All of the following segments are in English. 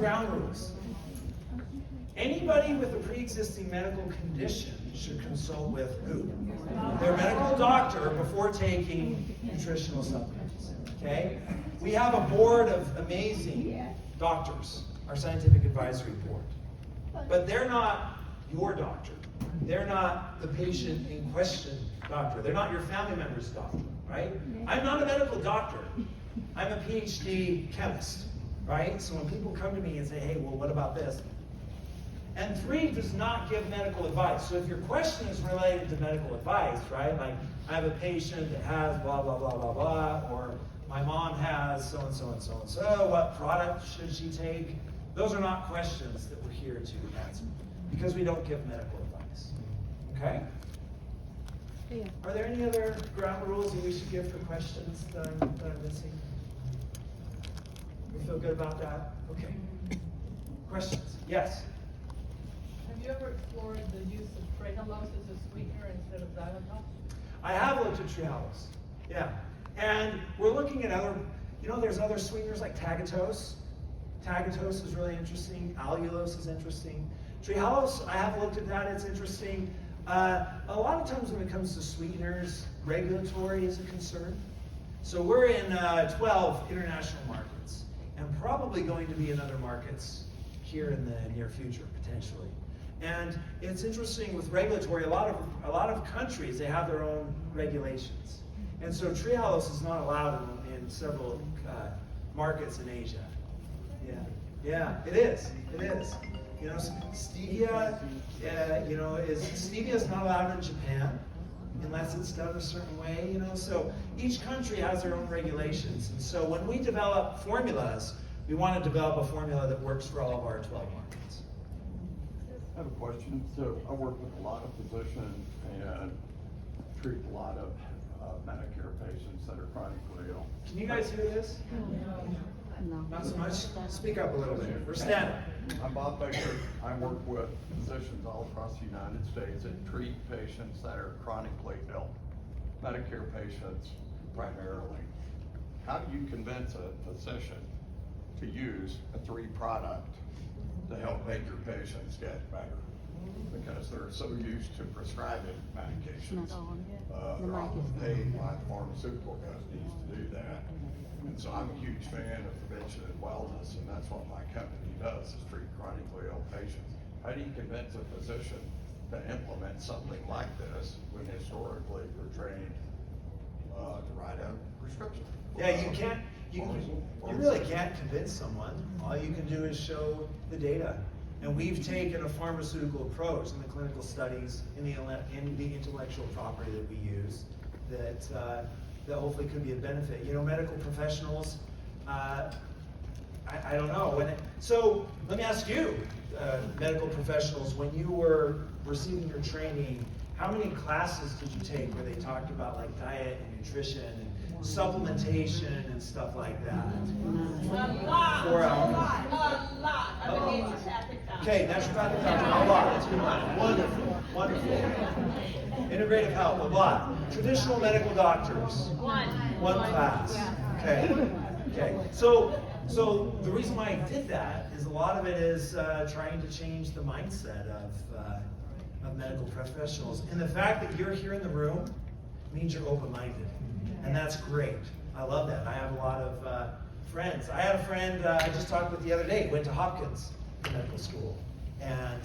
Ground rules. Anybody with a pre-existing medical condition should consult with who? Their medical doctor before taking nutritional supplements. Okay? We have a board of amazing doctors, our scientific advisory board. But they're not your doctor. They're not the patient in question doctor. They're not your family member's doctor, right? I'm not a medical doctor. I'm a PhD chemist, right? So when people come to me and say, hey, well, what about this? And 3 does not give medical advice. So if your question is related to medical advice, right? Like, I have a patient that has blah, blah, blah, blah, blah, or my mom has so-and-so and so-and-so, what product should she take? Those are not questions that we're here to answer, because we don't give medical advice. Okay? Yeah. Are there any other ground rules that we should give for questions that I'm missing? We feel good about that? Okay. Questions? Yes? Have you ever explored the use of trehalose as a sweetener instead of xylitol? I have looked at trehalose. Yeah. And we're looking at other, there's other sweeteners like tagatose. Tagatose is really interesting. Allulose is interesting. Trehalose, I have looked at that. It's interesting. A lot of times when it comes to sweeteners, regulatory is a concern. So we're in 12 international markets, and probably going to be in other markets here in the near future, potentially. And it's interesting with regulatory, a lot of countries, they have their own regulations. And so trehalose is not allowed in several markets in Asia. Yeah, it is. Stevia, stevia is not allowed in Japan unless it's done a certain way, So each country has their own regulations. And so when we develop formulas, we want to develop a formula that works for all of our 12 markets. I have a question. So I work with a lot of physicians and treat a lot of Medicare patients that are chronically ill. Can you guys hear this? No. Not so much? Speak up a little bit. We're standing. I'm Bob Baker. I work with physicians all across the United States that treat patients that are chronically ill, Medicare patients primarily. How do you convince a physician to use a 3 product to help make your patients get better? Because they're so used to prescribing medications. They're often paid by the pharmaceutical companies to do that. And so I'm a huge fan of prevention and wellness, and that's what my company does, is treat chronically ill patients. How do you convince a physician to implement something like this when historically they're trained to write a prescription? Yeah, you really can't convince someone. All you can do is show the data. And we've taken a pharmaceutical approach in the clinical studies, in the intellectual property that we use, that hopefully could be a benefit. Medical professionals, I don't know. So let me ask you, medical professionals, when you were receiving your training, how many classes did you take where they talked about like diet and nutrition and supplementation and stuff like that? A lot. 4 hours. A lot. I'm a naturopathic doctor. Okay, naturopathic doctor, a lot. Wonderful. Integrative health, a lot. Traditional medical doctors, one class. Okay. So the reason why I did that is a lot of it is trying to change the mindset of medical professionals. And the fact that you're here in the room means you're open-minded. And that's great. I love that. I have a lot of friends. I had a friend I just talked with the other day, went to Hopkins Medical School. And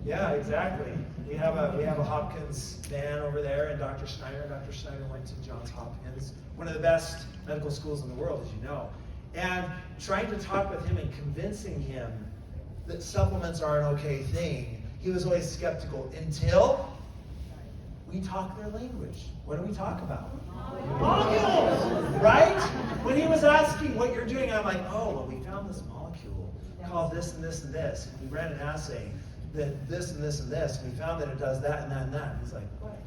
yeah, exactly. We have a Hopkins van over there, and Dr. Schneider went to Johns Hopkins, one of the best medical schools in the world, as you know. And trying to talk with him and convincing him that supplements are an okay thing, he was always skeptical until we talk their language. What do we talk about? Molecules, right? When he was asking what you're doing, I'm like, oh, well, we found this molecule called this and this and this. And we ran an assay that this and this and this, and we found that it does that and that and that. And he's like, what?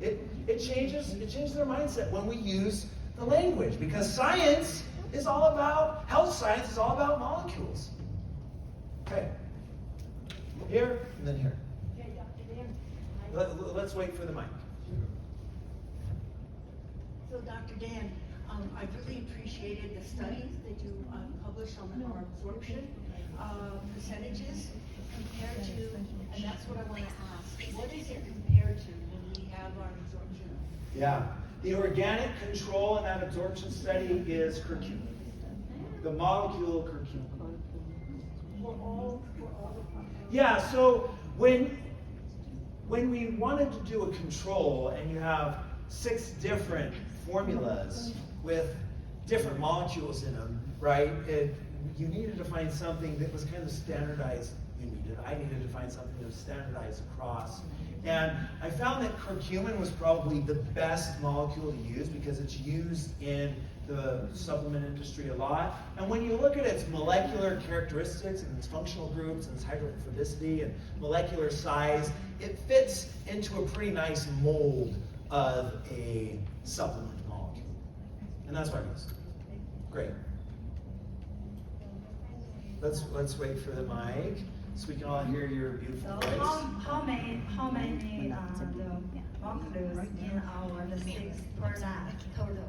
It changes their mindset when we use the language, because science is all about, health science is all about molecules. Okay. Here and then here. Okay, Dr. Dan. Let's wait for the mic. So Dr. Dan, I really appreciated the studies that you published on our absorption percentages compared to, and that's what I want to ask. What is it compared to when we have our absorption? Yeah, the organic control in that absorption study is curcumin, the molecule curcumin. For all the Yeah, so when we wanted to do a control and you have 6 different formulas with different molecules in them, right? You needed to find something that was kind of standardized. I needed to find something that was standardized across. And I found that curcumin was probably the best molecule to use because it's used in the supplement industry a lot. And when you look at its molecular characteristics and its functional groups and its hydrophobicity and molecular size, it fits into a pretty nice mold of a supplement molecule. And that's what I use. Great. Let's wait for the mic so we can all hear your beautiful So voice. how many the molecules in our the 6 product total?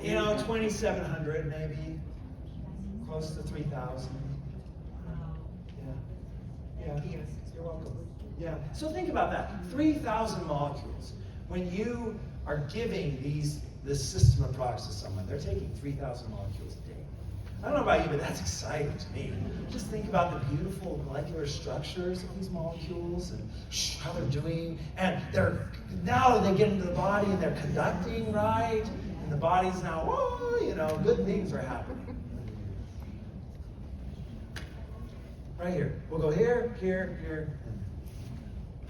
You know, 2,700 maybe, close to 3,000. Yeah. Yeah. You're welcome. Yeah. So think about that. 3,000 molecules. When you are giving this system of products to someone, they're taking 3,000 molecules a day. I don't know about you, but that's exciting to me. Just think about the beautiful molecular structures of these molecules and how they're doing. And now they get into the body and they're conducting, right? And the body's now, whoa, you know, good things are happening. Right here. We'll go here, here, here.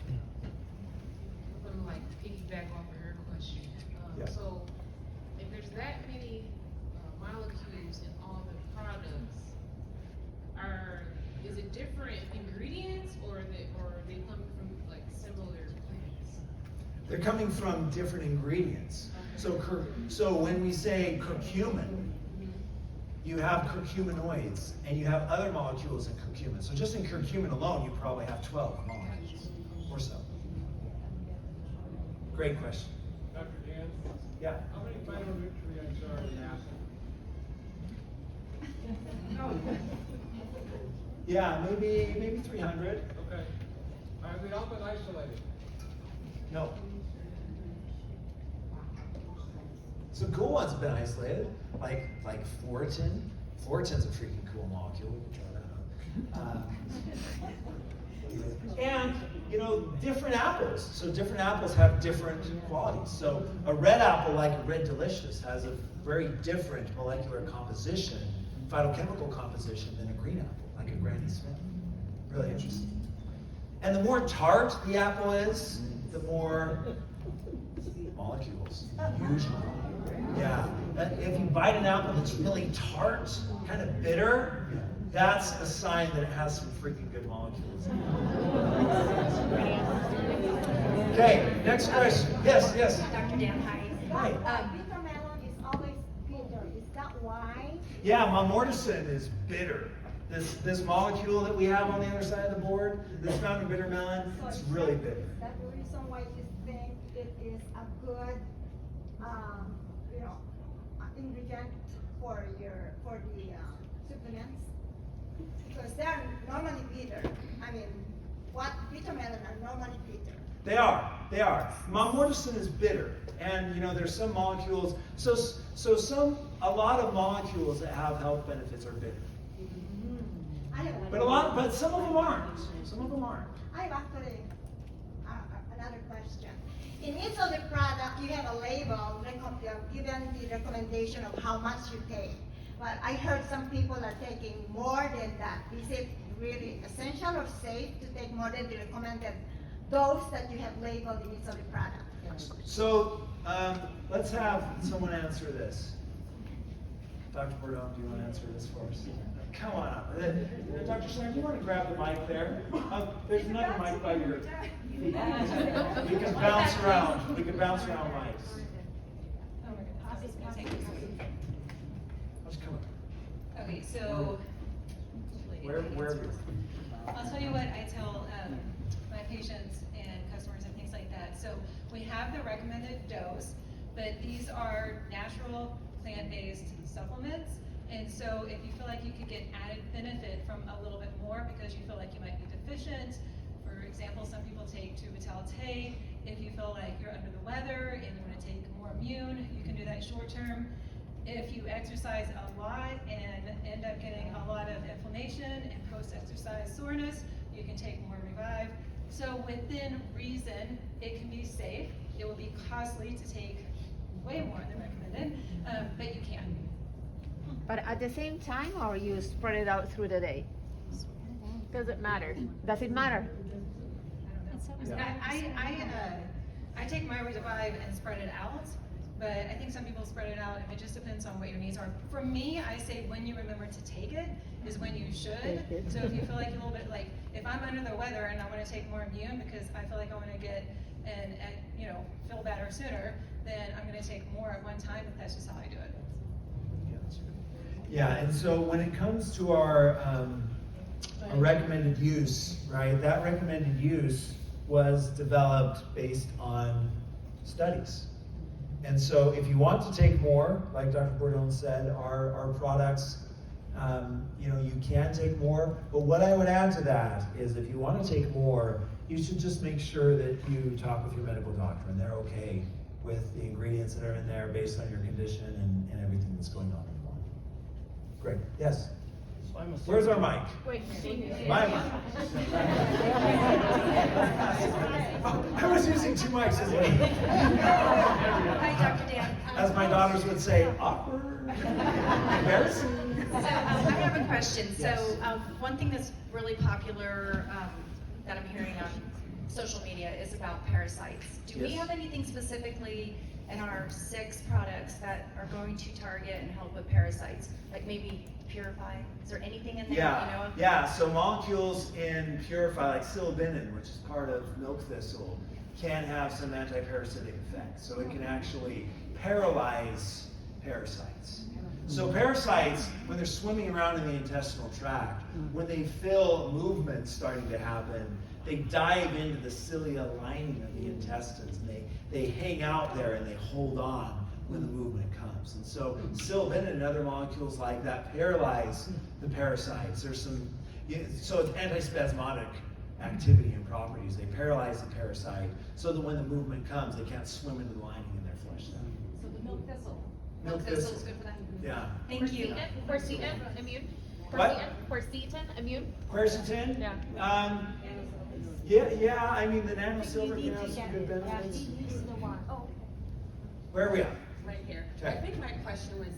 I'm gonna like piggyback off of her question. Yeah. So if there's that many molecules in all the products, is it different ingredients or are they coming from like similar plants? They're coming from different ingredients. So when we say curcumin, you have curcuminoids, and you have other molecules in curcumin. So just in curcumin alone, you probably have 12 molecules or so. Great question. Dr. Dan? Yeah. How many phytonutrients are in apple? Yeah, maybe 300. Okay. Have they all been isolated? No. Some cool ones have been isolated, like Floritin. Floritin's a freaking cool molecule. We can try that out. And you know, different apples. So different apples have different qualities. So a red apple, like a Red Delicious, has a very different molecular composition, phytochemical composition than a green apple, like a Granny Smith. Really interesting. And the more tart the apple is, the more molecules, usually. Yeah. If you bite an apple that's really tart, kind of bitter, that's a sign that it has some freaking good molecules. Okay, next question. Yes, yes. Dr. Dan, hi. Hi. Bitter melon is always bitter. Is that why? Yeah, mamorticin is bitter. This molecule that we have on the other side of the board, that's found in bitter melon, it's really bitter. Is that the reason why you think it is a good, ingredient for the supplements? Because they are normally bitter. I mean, bitter melon are normally bitter. They are. Mamorticin is bitter, and you know there's some molecules. A lot of molecules that have health benefits are bitter, but some of them aren't. Some of them aren't. I have actually another question. In each of the product, you have a label given the recommendation of how much you take. But I heard some people are taking more than that. Is it really essential or safe to take more than the recommended dose that you have labeled in each of the product? So let's have someone answer this. Dr. Bourdon, do you want to answer this for us? Come on up. Dr. Stern, do you want to grab the mic there? There's another mic by your feet. We can bounce around. We can bounce around mics. Let's come up. Okay, so. Where? I'll tell you what I tell my patients and customers and things like that. So we have the recommended dose, but these are natural plant-based supplements. And so if you feel like you could get added benefit from a little bit more because you feel like you might be deficient, for example, some people take 2-Vital-Tay. If you feel like you're under the weather and you want to take more immune, you can do that short term. If you exercise a lot and end up getting a lot of inflammation and post-exercise soreness, you can take more Revive. So within reason, it can be safe. It will be costly to take way more than recommended, but you can. But at the same time, or you spread it out through the day? Does it matter? Does it matter? I take my Revive and spread it out, but I think some people spread it out, and it just depends on what your needs are. For me, I say when you remember to take it is when you should. So if you feel like you're a little bit like, if I'm under the weather and I want to take more immune because I feel like I want to get and feel better sooner, then I'm going to take more at one time. But that's just how I do it. Yeah, and so when it comes to our recommended use, right? That recommended use was developed based on studies. And so if you want to take more, like Dr. Bordone said, our products, you can take more. But what I would add to that is if you want to take more, you should just make sure that you talk with your medical doctor and they're okay with the ingredients that are in there based on your condition and everything that's going on in the body. Great, yes? Where's our mic? Wait, My mic. I was using two mics as well. Hi, Dr. Dan. As my daughters would say, awkward. Embarrassing. So I have a question. Yes. So one thing that's really popular that I'm hearing on social media is about parasites. Do we Yes. have anything specifically in our 6 products that are going to target and help with parasites? Like maybe Purify? Is there anything in there that you know of? Yeah. So molecules in Purify, like silibinin, which is part of milk thistle, can have some anti-parasitic effects. So it can actually paralyze parasites. So parasites, when they're swimming around in the intestinal tract, when they feel movement starting to happen, they dive into the cilia lining of the intestines, and they hang out there and they hold on when the movement comes. And so silibinin and other molecules like that paralyze the parasites. There's some, so it's antispasmodic activity and properties. They paralyze the parasite so that when the movement comes, they can't swim into the lining in their flesh then. So the milk thistle. Milk Milk thistle thistle. is good for that? Yeah. Thank you. Quercetin, immune? What? Quercetin, immune? Quercetin? Yeah. Yeah, I mean, the nanosilver can have some good benefits. Where are we at? Right here. Okay. I think my question was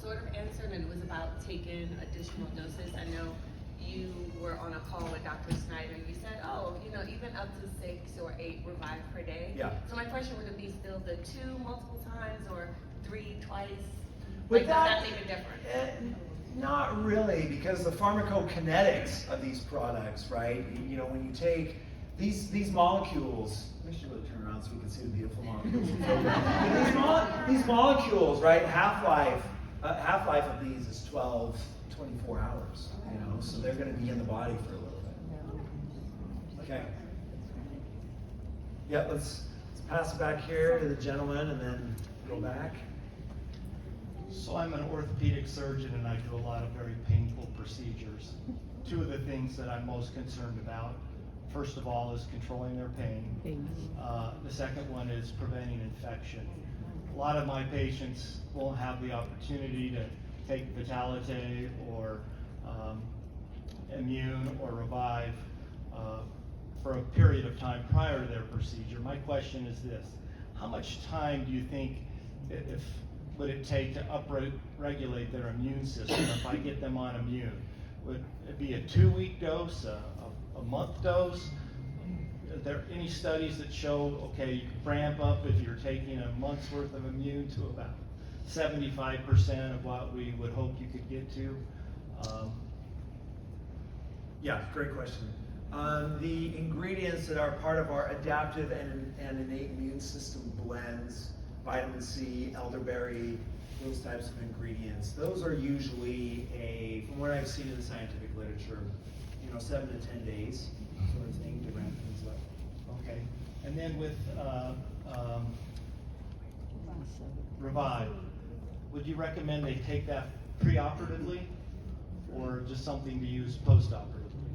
sort of answered, and it was about taking additional doses. I know you were on a call with Dr. Snyder. You said, even up to 6 or 8 Revive per day. Yeah. So my question would it be still the 2 multiple times or 3 twice? With Does that make a difference? Not really, because the pharmacokinetics of these products, right? When you take these molecules, I should really turn around so we can see the beautiful molecules. These molecules, right? Half-life of these is 12, 24 hours. So they're going to be in the body for a little bit. Okay. Yeah, let's pass it back here to the gentleman and then go back. So I'm an orthopedic surgeon and I do a lot of very painful procedures. 2 of the things that I'm most concerned about, first of all, is controlling their pain. The second one is preventing infection. A lot of my patients won't have the opportunity to take Vitality or Immune or Revive for a period of time prior to their procedure. My question is this: how much time do you think would it take to upregulate their immune system if I get them on immune? Would it be a 2-week dose, a month dose? Are there any studies that show, okay, you can ramp up if you're taking a month's worth of immune to about 75% of what we would hope you could get to? Yeah, great question. The ingredients that are part of our adaptive and innate immune system blends, vitamin C, elderberry, those types of ingredients, those are usually from what I've seen in the scientific literature, 7 to 10 days sort of thing to ramp things up. Okay, and then with Revive, would you recommend they take that preoperatively or just something to use postoperatively?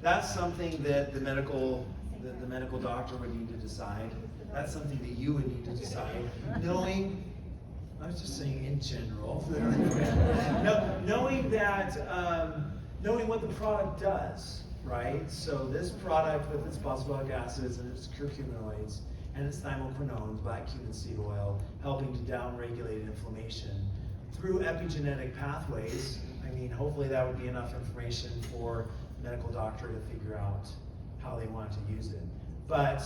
That's something that the medical doctor would need to decide. That's something that you would need to decide. I was just saying in general. Knowing what the product does, right? So this product with its boswellic acids and its curcuminoids and its thymoquinones, black cumin seed oil, helping to downregulate inflammation through epigenetic pathways. I mean, hopefully that would be enough information for the medical doctor to figure out how they want to use it. But,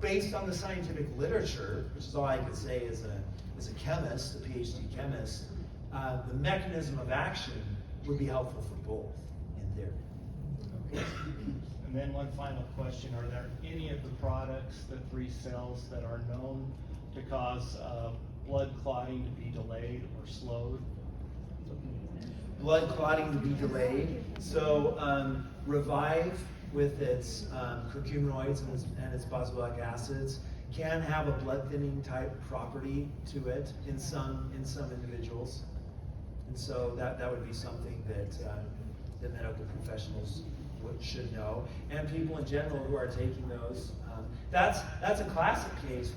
based on the scientific literature, which is all I could say as a chemist, a PhD chemist, the mechanism of action would be helpful for both, in theory. Okay. And then one final question, are there any of the products, the 3 cells, that are known to cause blood clotting to be delayed or slowed? Blood clotting to be delayed. So Revive, with its curcuminoids and its boswellic acids, can have a blood thinning type property to it in some individuals, and so that would be something that the medical professionals should know, and people in general who are taking those. That's a classic case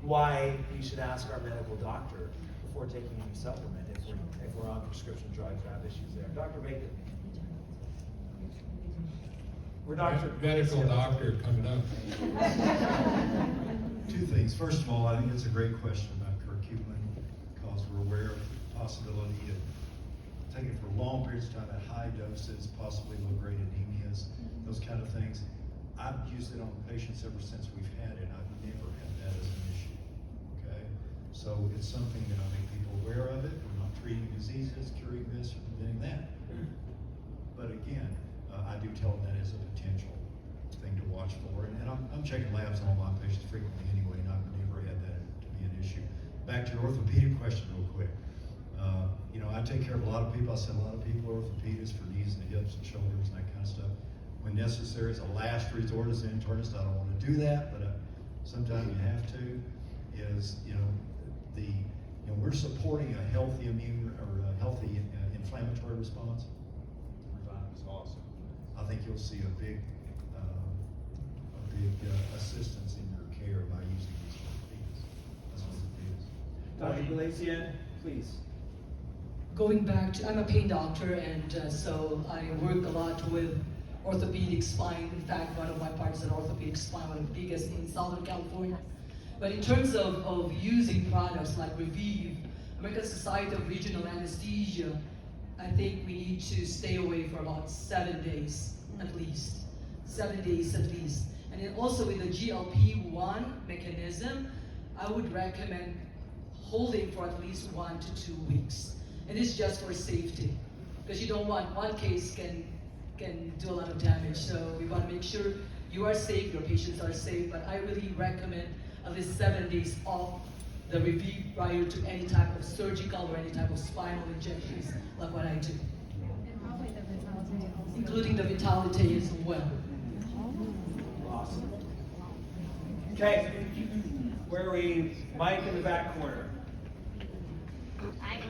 why you should ask our medical doctor before taking any supplement if we're on prescription drugs or have issues there. Dr. Bacon. We're medical doctor coming up. 2 things. First of all, I think it's a great question about curcumin because we're aware of the possibility of taking it for long periods of time at high doses, possibly low-grade anemias, those kind of things. I've used it on patients ever since we've had it. I've never had that as an issue. Okay, so it's something that I make people aware of it. We're not treating diseases, curing this, or preventing that. But again, I do tell them that is a potential thing to watch for, and I'm checking labs on all my patients frequently anyway, and I've never had that to be an issue. Back to your orthopedic question real quick. I take care of a lot of people. I said a lot of people are orthopedists for knees and hips and shoulders and that kind of stuff. When necessary, as a last resort as an internist, I don't want to do that, but sometimes you have to. We're supporting a healthy immune or a healthy inflammatory response. Revive is awesome. I think you'll see a big assistance in your care by using these therapies. That's what it is. Dr. Galatian, please. Going back to, I'm a pain doctor, and so I work a lot with orthopedic spine. In fact, one of my partners is an orthopedic spine, one of the biggest in Southern California. But in terms of using products like Revive, American Society of Regional Anesthesia, I think we need to stay away for about 7 days at least. 7 days at least. And then also with the GLP-1 mechanism, I would recommend holding for at least 1 to 2 weeks. And it's just for safety, because you don't want one case can do a lot of damage. So we want to make sure you are safe, your patients are safe, but I really recommend at least 7 days off the Revive prior to any type of surgical or any type of spinal injections like what I do. Including the Vitality as well. Awesome. Okay, where are we? Mike in the back corner. I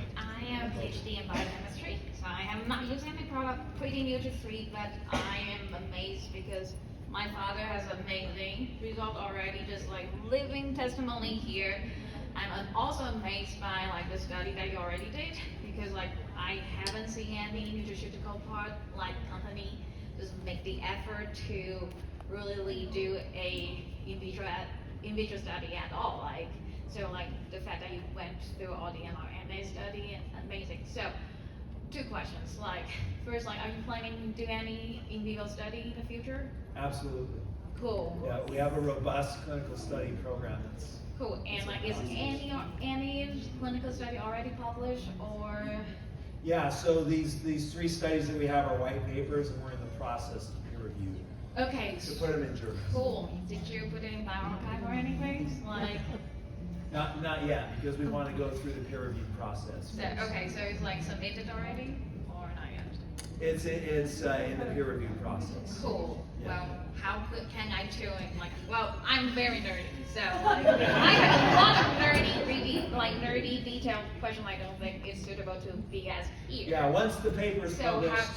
am a PhD in biochemistry, so I am not using the product, pretty new to Free, but I am amazed because my father has amazing result already, just like living testimony here. I'm also amazed by like the study that you already did, because like I haven't seen any nutraceutical part like company just make the effort to really do a in vitro study at all. Like, so like the fact that you went through all the mRNA study, amazing. So 2 questions. Like, first, like, are you planning to do any in vivo study in the future? Absolutely. Cool. Yeah, we have a robust clinical study program that's cool. And like, is any clinical study already published or? Yeah, so these 3 studies that we have are white papers, and we're in the process of peer review. Okay. To put them in journals. Cool. Did you put it in bioarchive or anything? Like. Not yet, because we want to go through the peer review process. So, okay, so it's like submitted already, or not yet? It's in the peer review process. Cool. Yeah. Well, how can I do it? Like, well, I'm very nerdy, so like, I have a lot of nerdy, detailed question I don't think is suitable to be asked here. Yeah, once the paper's So published,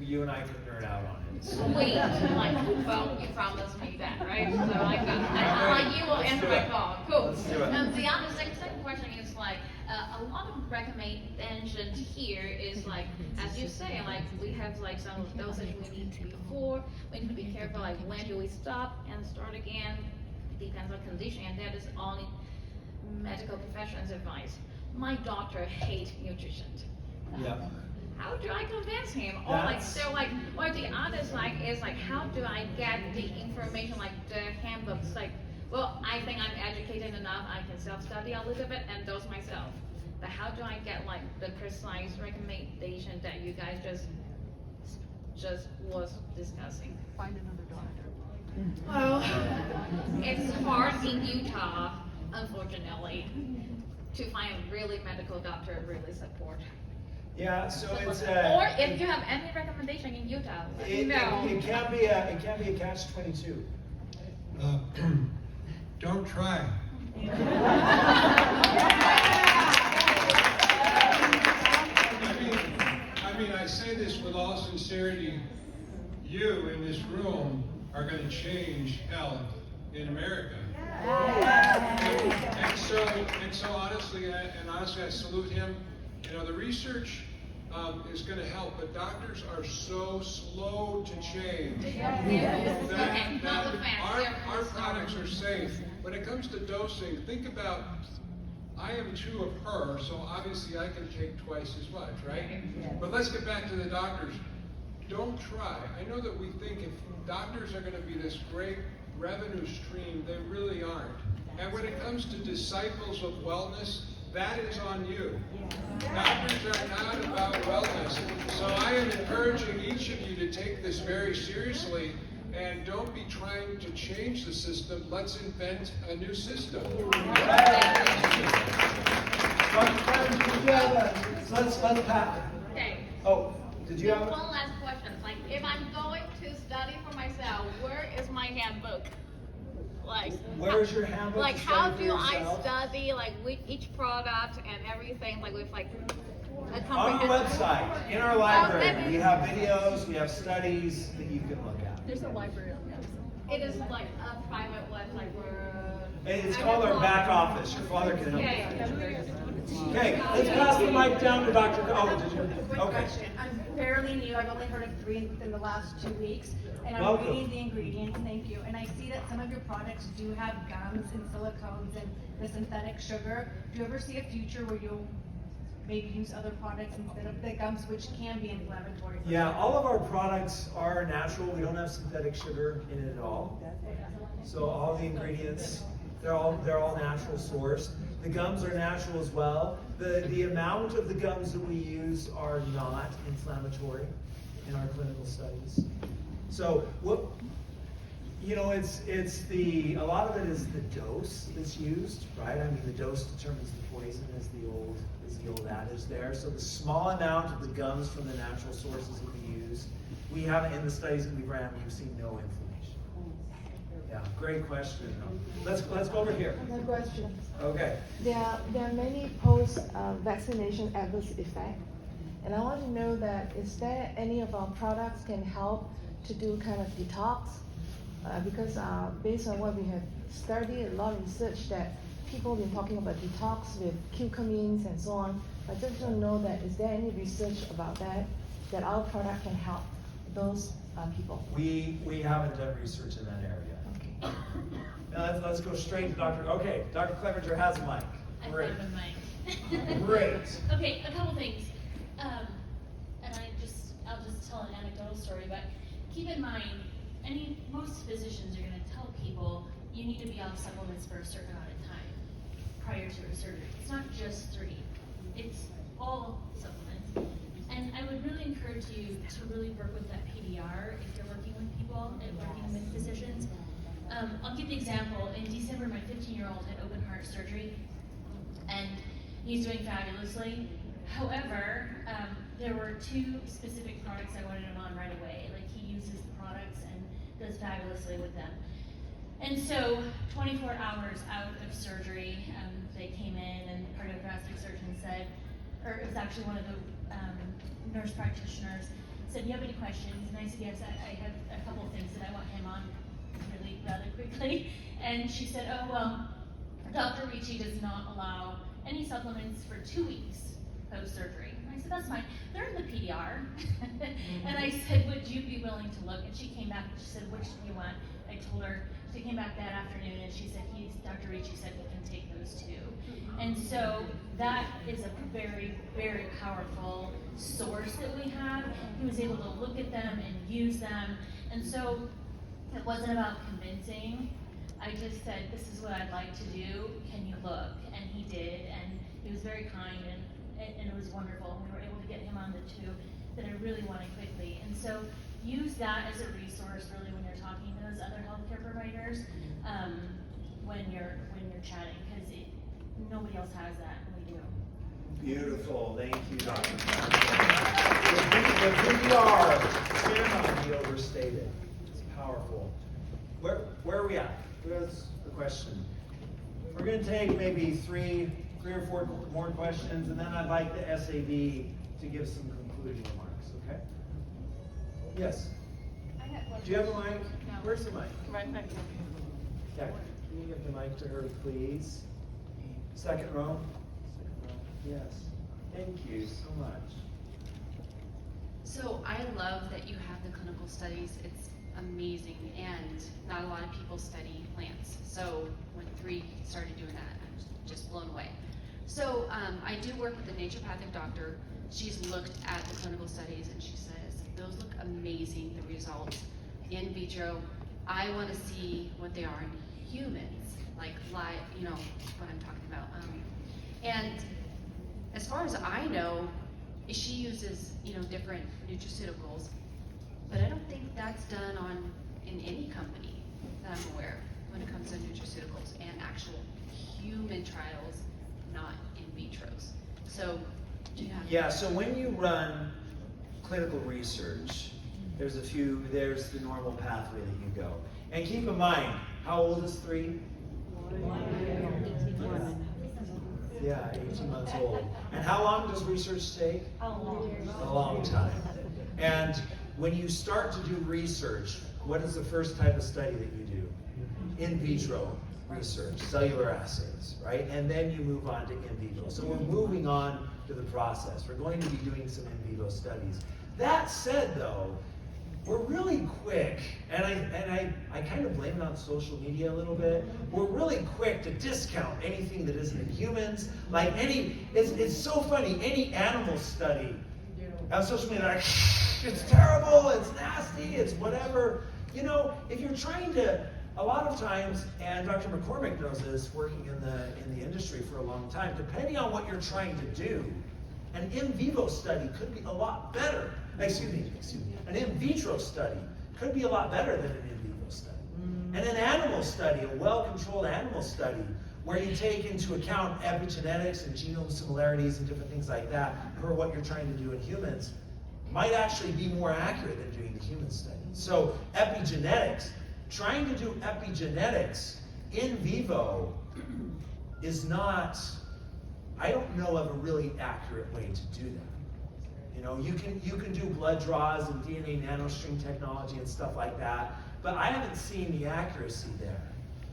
you and I can nerd out on it. Sweet, like, well, you promised me that, right? So you will Let's answer do my it. call. Cool. Let's do it. The other second question is like, a lot of recommendations here is like, as you say, like we have like some dosage we need to before. We need to be careful, like when do we stop and start again? Depends on condition, and that is only medical professionals' advice. My doctor hates nutrition. Yeah. How do I convince him? Or like, so like, or the other side is like, how do I get the information, like the handbooks? Like, well, I think I'm educated enough, I can self-study a little bit and dose myself. But how do I get like the precise recommendation that you guys just was discussing? Find another doctor. Well, it's hard in Utah, unfortunately, to find a really medical doctor really support. Yeah, so it's Or if you have any recommendation in Utah, let me know. it can be a catch-22. Don't try. I mean, I say this with all sincerity. You in this room are going to change health in America. And so honestly, I salute him. You know, the research is going to help, but doctors are so slow to change that our products are safe. When it comes to dosing, think about, I am two of her, so obviously I can take twice as much, right? But let's get back to the doctors. Don't try. I know that we think if doctors are going to be this great revenue stream, they really aren't. And when it comes to disciples of wellness, that is on you. Doctors are not about wellness. So I am encouraging each of you to take this very seriously and don't be trying to change the system. Let's invent a new system. Let's pat. Okay. Oh, did you have? One last question. Like, if I'm going to study for myself, where is my handbook? Like, Where's your handbook? like to how study do for I yourself? study like with each product and everything, like with like a On our comprehensive? website, in our library, we have videos, we have studies that you can look at. There's a library on the website. It is like a private website where. It's called our back office. Your father can help you. Yeah. Okay, let's pass the mic down to Dr. Oh, did you? Quick Okay. question. I'm fairly new. I've only heard of 3 within the last 2 weeks. And I'm Welcome. reading the ingredients, thank you. And I see that some of your products do have gums and silicones and the synthetic sugar. Do you ever see a future where you'll maybe use other products instead of the gums, which can be inflammatory? Yeah, all of our products are natural. We don't have synthetic sugar in it at all. So all the ingredients, they're all natural sourced. The gums are natural as well. The amount of the gums that we use are not inflammatory in our clinical studies. So what, you know, a lot of it is the dose that's used, right? I mean, the dose determines the poison, is the old adage there. So the small amount of the gums from the natural sources that we use, we haven't, in the studies that we've ran, we've seen no inflammation. Yeah, great question. Let's go over here. Another question. Okay. There are many post-vaccination adverse effects, and I want to know that is there any of our products can help to do kind of detox? Because based on what we have studied, a lot of research that people have been talking about detox with curcumins and so on. I just don't know that is there any research about that our product can help those people? We haven't done research in that area. Okay. Now let's go straight to Dr. Okay, Dr. Clevenger has a mic. I Great. found a mic. Great. Okay, a couple things. And I'll just tell an anecdotal story, but keep in mind, most physicians are gonna tell people you need to be off supplements for a certain amount of time prior to a surgery. It's not just 3, it's all supplements. And I would really encourage you to really work with that PDR if you're working with people and working with physicians. I'll give the example. In December, my 15-year-old had open heart surgery, and he's doing fabulously. However, there were 2 specific products I wanted him on right away. Like, he uses the products and does fabulously with them. And so, 24 hours out of surgery, they came in, and the cardiothoracic surgeon said, or it was actually one of the nurse practitioners, said, "Do you have any questions?" And I said, "Yes, I have a couple of things that I want him on really rather quickly." And she said, "Oh, well, Dr. Ricci does not allow any supplements for 2 weeks post-surgery." And I said, "That's fine. They're in the PDR." And I said, "Would you be willing to look?" And she came back and she said, "Which do you want?" I told her. She came back that afternoon and she said, Dr. Ricci said he can take those 2. And so that is a very, very powerful source that we have. He was able to look at them and use them. And so it wasn't about convincing. I just said, "This is what I'd like to do. Can you look?" And he did, and he was very kind, and it was wonderful. We were able to get him on the 2 that I really wanted quickly. And so use that as a resource really when you're talking to those other healthcare providers, when you're chatting, because nobody else has that, and we do. Beautiful, thank you, Dr. The PDR cannot be overstated. It's powerful. Where are we at? Who has a question? We're going to take maybe three or four more questions, and then I'd like the SAB to give some concluding remarks. Okay? Yes. Do you have a mic? No. Where's the mic? Right back there. Okay. Can you give the mic to her, please? Second row. Yes. Thank you so much. So I love that you have the clinical studies. It's amazing, and not a lot of people study plants. So when 3 started doing that, I'm just blown away. So I do work with a naturopathic doctor. She's looked at the clinical studies and she says, "Those look amazing, the results in vitro. I want to see what they are in humans, like live, you know, what I'm talking about." And as far as I know, she uses, you know, different nutraceuticals, but I don't think that's done in any company that I'm aware of when it comes to nutraceuticals and actual human trials, not in vitros. So, do you have? Yeah, so when you run clinical research, there's the normal pathway that you go. And keep in mind, how old is 3? Yeah, 18 months old. And how long does research take? A long time. And when you start to do research, what is the first type of study that you do? In vitro research, cellular assays, right? And then you move on to in vivo. So we're moving on to the process. We're going to be doing some in vivo studies. That said, though, we're really quick, and I kind of blame it on social media a little bit. We're really quick to discount anything that isn't in humans. Like it's so funny, any animal study on social media, like, it's terrible, it's nasty, it's whatever. You know, if you're trying to, a lot of times, and Dr. McCormick knows this, working in the industry for a long time, depending on what you're trying to do, an in vivo study could be a lot better. Excuse me. An in vitro study could be a lot better than an in vivo study. And an animal study, a well-controlled animal study, where you take into account epigenetics and genome similarities and different things like that for what you're trying to do in humans, might actually be more accurate than doing the human study. So epigenetics, trying to do epigenetics in vivo is not, I don't know of a really accurate way to do that. You know, you can do blood draws and DNA nanostring technology and stuff like that, but I haven't seen the accuracy there.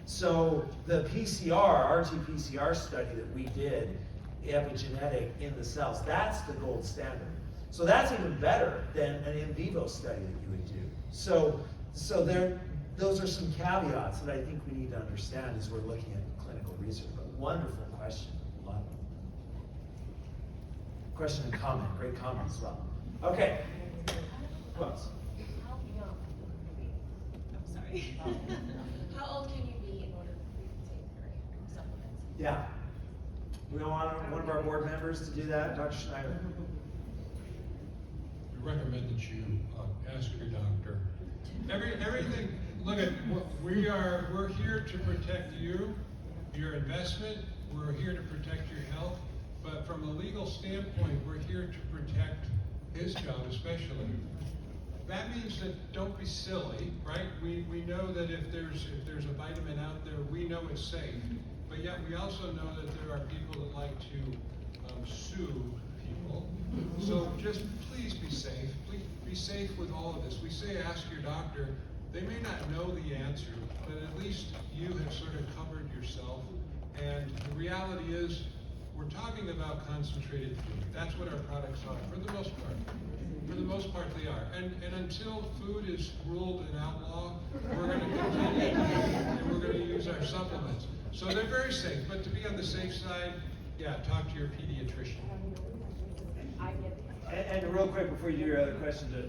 So the PCR, RT-PCR study that we did, epigenetic in the cells, that's the gold standard. So that's even better than an in vivo study that you would do. So those are some caveats that I think we need to understand as we're looking at clinical research. But wonderful question. Love it. Question and comment. Great comment as well. Okay. Who else? Sorry. How old can you be in order for you to take supplements? Yeah. We want one of our board members to do that, Dr. Schneider. We recommend that you ask your doctor. Everything Look at, we're here to protect you, your investment, we're here to protect your health, but from a legal standpoint, we're here to protect his job especially. That means that don't be silly, right? We know that if there's a vitamin out there, we know it's safe, but yet we also know that there are people that like to sue people. So just please be safe. Please be safe with all of this. We say ask your doctor. They may not know the answer, but at least you have sort of covered yourself. And the reality is, we're talking about concentrated food. That's what our products are, for the most part. For the most part, they are. And until food is ruled an outlaw, we're going to continue and we're going to use our supplements. So they're very safe, but to be on the safe side, yeah, talk to your pediatrician. And real quick before you do your other question, to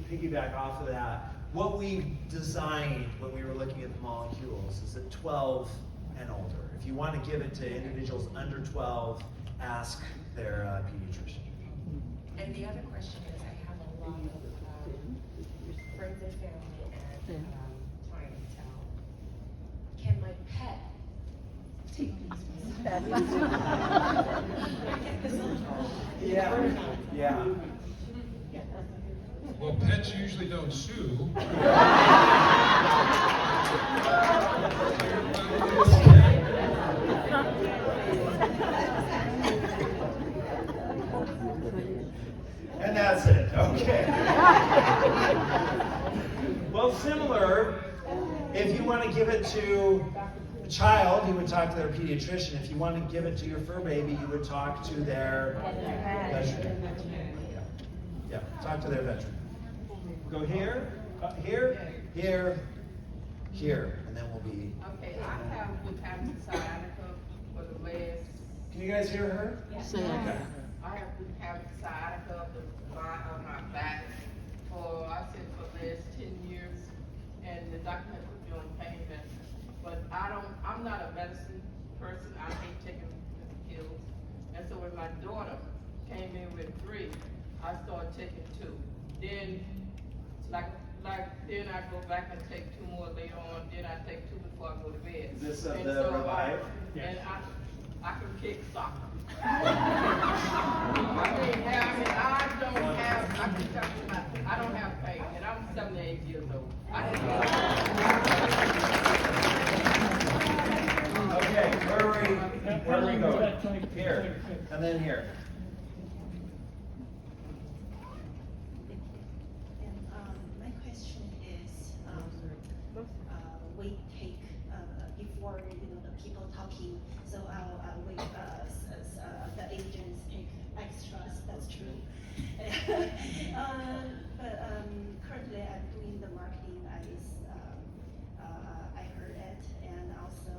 piggyback off of that, what we designed when we were looking at the molecules is at 12 and older. If you want to give it to individuals under 12, ask their pediatrician. And the other question is, I have a lot of friends and family and clientele. Can my pet take these? Yeah. Well, pets usually don't sue. And that's it, okay. Well, similar, if you want to give it to a child, you would talk to their pediatrician. If you want to give it to your fur baby, you would talk to their veterinarian. Yeah, talk to their veterinarian. Go here, here, and then we'll be. Okay, I have been having sciatica for the last. Can you guys hear her? Yes. Okay. I have been having sciatica on my back for the last 10 years, and the doctor has put me on pain medicine. But I'm not a medicine person. I hate taking pills. And so when my daughter came in with 3, I started taking 2. Then, then I go back and take 2 more later on. Then I take 2 before I go to bed. Is this of And the so, Revive? And I can kick soccer. I don't have pain, and I'm 78 years old. Okay, where are we going? Here, and then here. My question is, we take before the people talking, so the agents take extras. That's true. But currently, I'm doing the marketing. I heard it, and also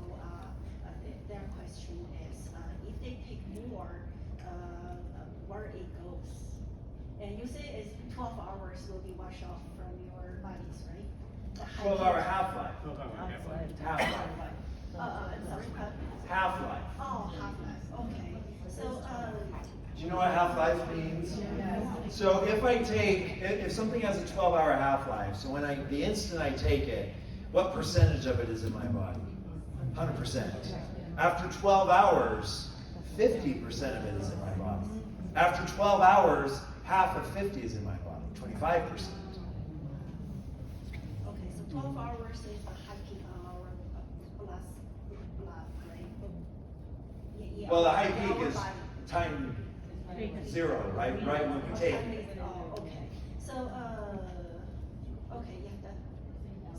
their question is, if they take more, where it goes? And you say it's 12 hours will be washed off from your bodies, right? 12-hour half-life. Half-life. Sorry, Half-life. Oh, half-life, okay. So, Do you know what half-life means? So if something has a 12-hour half-life, so the instant I take it, what percentage of it is in my body? 100%. After 12 hours, 50% of it is in my body. After 12 hours, half of 50 is in my body, 25%. okay, so 12 hours is the high peak hour plus blood, right? Yeah, Well, the high peak our is body. time 0, right when we take it. Oh, okay. So, okay, yeah,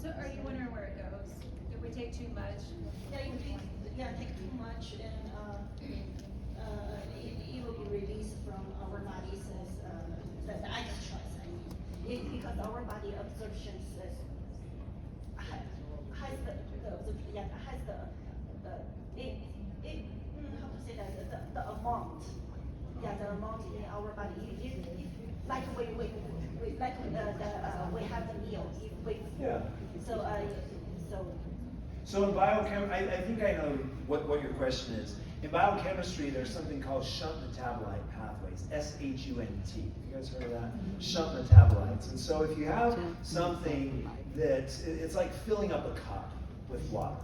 So are you wondering where it goes? If we take too much? take too much, and it will be released from our bodies as the extras. I mean, because our body absorption has how to say that the amount. Yeah, the amount in our body. Like we have the meal. Yeah. So in biochem, I think I know what your question is. In biochemistry, there's something called shunt metabolite pathways, SHUNT. Have you guys heard of that? Shunt metabolites. And so if you have something that it's like filling up a cup with water.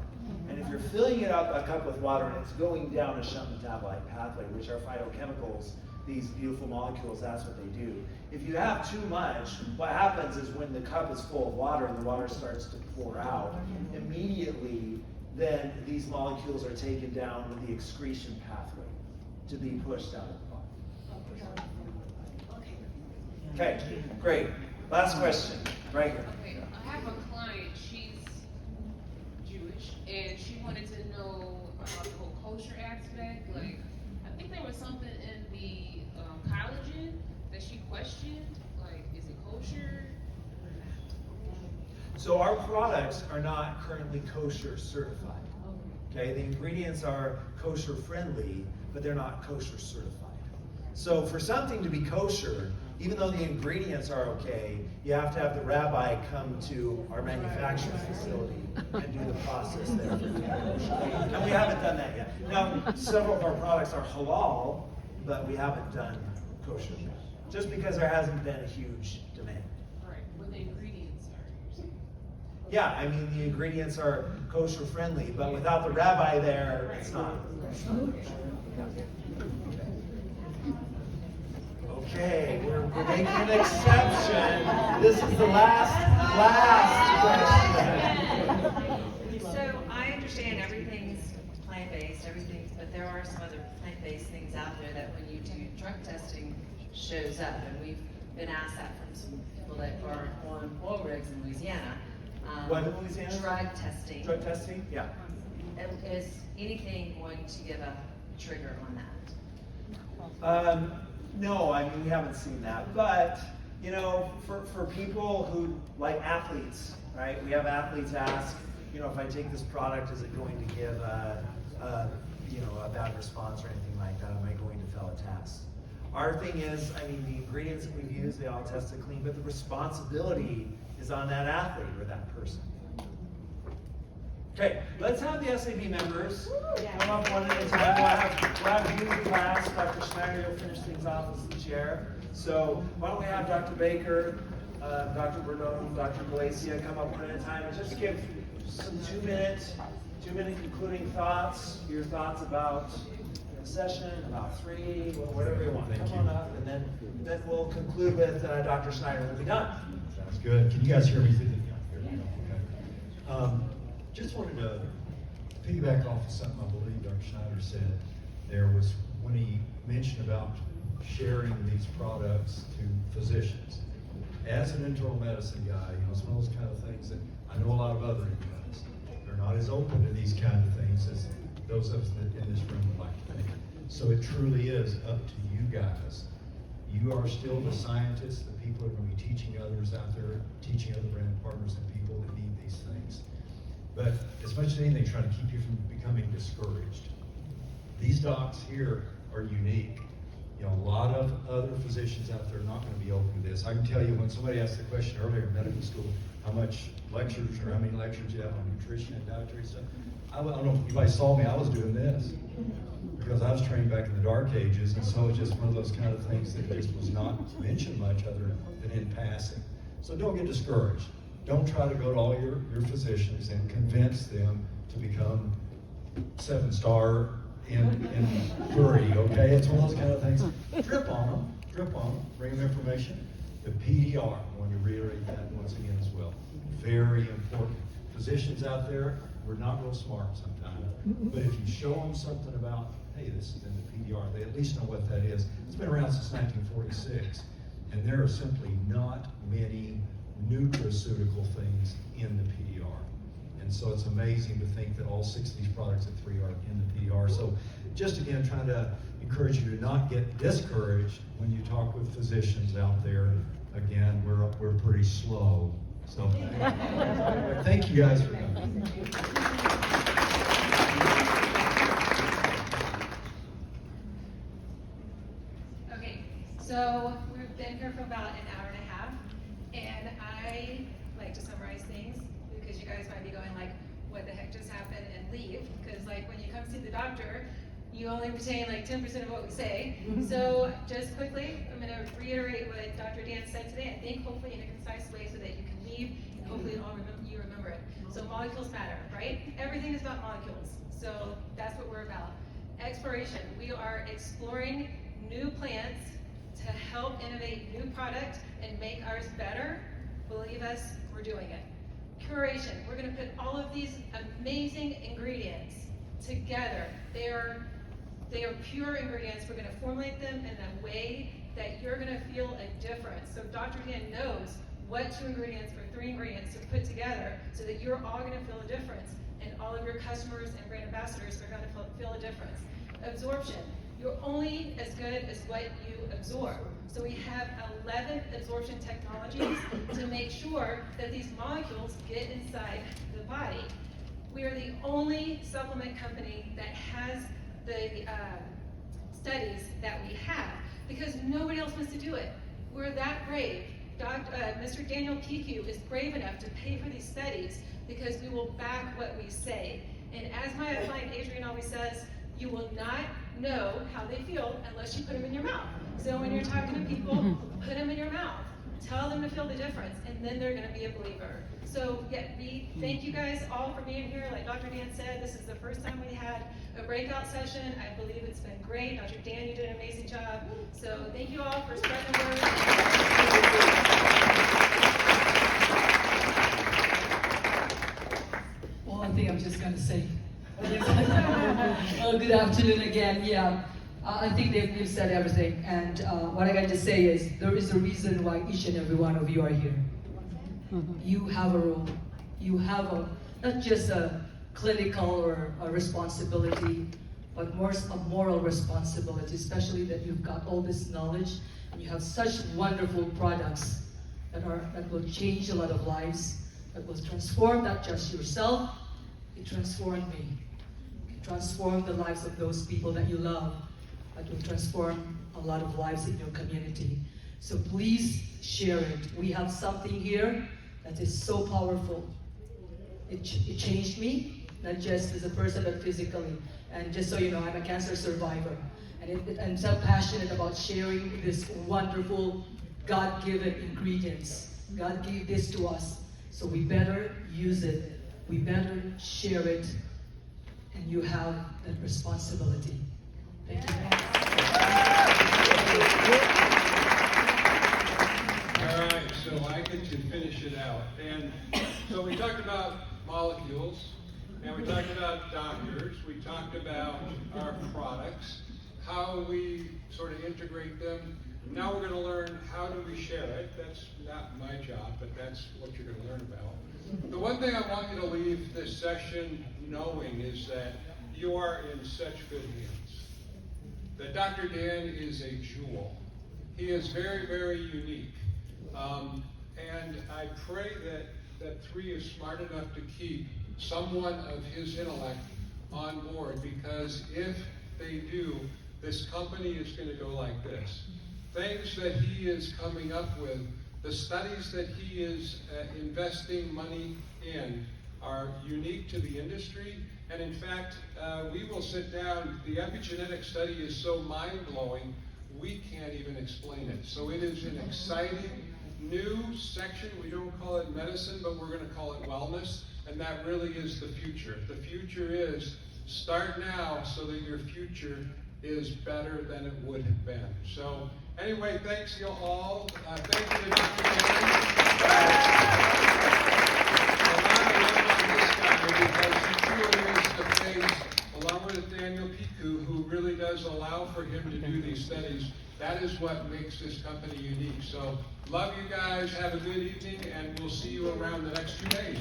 And if you're filling it up a cup with water and it's going down a shunt metabolite pathway, which are phytochemicals, these beautiful molecules, that's what they do. If you have too much, what happens is when the cup is full of water and the water starts to pour out, immediately then these molecules are taken down with the excretion pathway to be pushed out of the body. Okay, great. Last question, right here. Okay, I have a client, she's Jewish, and she wanted to know about the whole kosher aspect. Like, I think there was something in the collagen that she questioned. Like, is it kosher? So our products are not currently kosher certified. Okay, the ingredients are kosher friendly, but they're not kosher certified. So for something to be kosher, even though the ingredients are okay, you have to have the rabbi come to our manufacturing facility and do the process there. And we haven't done that yet. Now, several of our products are halal, but we haven't done kosher yet, just because there hasn't been a huge demand. Right, what the ingredients are. Yeah, I mean, the ingredients are kosher friendly, but without the rabbi there, it's not. Okay, we're making an exception. This is the last question. So I understand everything's plant-based, but there are some other plant-based things out there that when you do drug testing shows up, and we've been asked that from some people that are on oil rigs in Louisiana. What in Louisiana? Drug testing. Drug testing? Yeah. Is anything going to give a trigger on that? No, I mean, we haven't seen that. But, you know, for people who, like athletes, right? We have athletes ask, you know, if I take this product, is it going to give a bad response or anything like that? Am I going to fail a test? Our thing is, I mean, the ingredients that we've used, they all tested clean, but the responsibility is on that athlete or that person. Okay, let's have the SAB members come up one at a time. We'll have you in class. Dr. Schneider, you'll finish things off as the chair. So why don't we have Dr. Baker, Dr. Bernone, Dr. Galacia come up one at a time and just give some 2-minute concluding thoughts, your thoughts about the session, about 3, whatever you want. Come on up, and then we'll conclude with Dr. Schneider. We'll be done. Sounds good. Can you guys hear me through the? Okay. Just wanted to piggyback off of something I believe Dr. Schneider said. There was when he mentioned about sharing these products to physicians. As an internal medicine guy, you know, it's one of those kind of things that I know a lot of other MDs. They're not as open to these kind of things as those of us in this room would like to think. So it truly is up to you guys. You are still the scientists, the people that are going to be teaching others out there, teaching other brand partners and people that need these things. But as much as anything, trying to keep you from becoming discouraged. These docs here are unique. You know, a lot of other physicians out there are not going to be open to this. I can tell you when somebody asked the question earlier in medical school, how much lectures or how many lectures you have on nutrition and dietary stuff. I don't know if anybody saw me, I was doing this. Because I was trained back in the dark ages, and so it's just one of those kind of things that just was not mentioned much other than in passing. So don't get discouraged. Don't try to go to all your physicians and convince them to become 7-star in 3, okay? It's one of those kind of things. Drip on them, bring them information. The PDR, I want to reiterate that once again as well. Very important. Physicians out there, we're not real smart sometimes, but if you show them something about, hey, this is in the PDR, they at least know what that is. It's been around since 1946, and there are simply not many nutraceutical things in the PDR. And so it's amazing to think that all 6 of these products at 3 are in the PDR. So just again, trying to encourage you to not get discouraged when you talk with physicians out there. Again, we're pretty slow. So thank you guys for coming. Okay, so we've been here for about an hour and a half, and I like to summarize things because you guys might be going like, what the heck just happened, and leave, because like when you come see the doctor, you only retain like 10% of what we say. So just quickly, I'm going to reiterate what Dr. Dan said today, I think hopefully in a concise way so that you can leave hopefully you remember it. So molecules matter, right? Everything is about molecules. So that's what we're about. Exploration, we are exploring new plants to help innovate new product and make ours better. Believe us, we're doing it. Curation, we're gonna put all of these amazing ingredients together. They are pure ingredients. We're gonna formulate them in a way that you're gonna feel a difference. So Dr. Dan knows what 2 ingredients or 3 ingredients to put together so that you're all gonna feel a difference. And all of your customers and brand ambassadors are gonna feel a difference. Absorption, you're only as good as what you absorb. So we have 11 absorption technologies to make sure that these molecules get inside the body. We are the only supplement company that has the studies that we have because nobody else wants to do it. We're that brave. Mr. Daniel Piku is brave enough to pay for these studies because we will back what we say. And as my client Adrian always says, you will not know how they feel unless you put them in your mouth. So when you're talking to people, put them in your mouth. Tell them to feel the difference, and then they're going to be a believer. So yeah, we thank you guys all for being here. Like Dr. Dan said, this is the first time we had a breakout session. I believe it's been great. Dr. Dan, you did an amazing job. So thank you all for spreading the word. One thing I'm just going to say. Good afternoon again. Yeah, I think they've said everything. And what I got to say is there is a reason why each and every one of you are here. You have a role. You have not just a clinical or a responsibility, but more a moral responsibility, especially that you've got all this knowledge and you have such wonderful products that will change a lot of lives, that will transform not just yourself, it transformed me. It transformed the lives of those people that you love. It will transform a lot of lives in your community. So please share it. We have something here that is so powerful. It changed me, not just as a person, but physically. And just so you know, I'm a cancer survivor. And I'm so passionate about sharing this wonderful God-given ingredients. God gave this to us. So we better use it. We better share it. And you have that responsibility. Thank you. All right, so I get to finish it out. And so we talked about molecules, and we talked about doctors, we talked about our products, how we sort of integrate them. Now we're going to learn how do we share it. That's not my job, but that's what you're going to learn about. The one thing I want you to leave this session knowing is that you are in such good hands. That Dr. Dan is a jewel. He is very, very unique. And I pray that 3 is smart enough to keep someone of his intellect on board, because if they do, this company is going to go like this. Things that he is coming up with, the studies that he is investing money in are unique to the industry. And in fact, we will sit down. The epigenetic study is so mind-blowing, we can't even explain it. So it is an exciting new section. We don't call it medicine, but we're going to call it wellness. And that really is the future. The future is start now so that your future is better than it would have been. So anyway, thanks you all. Thank you to Dr. Dan. Along with Daniel Piku, who really does allow for him to do these studies. That is what makes this company unique. So love you guys, have a good evening, and we'll see you around the next 2 days.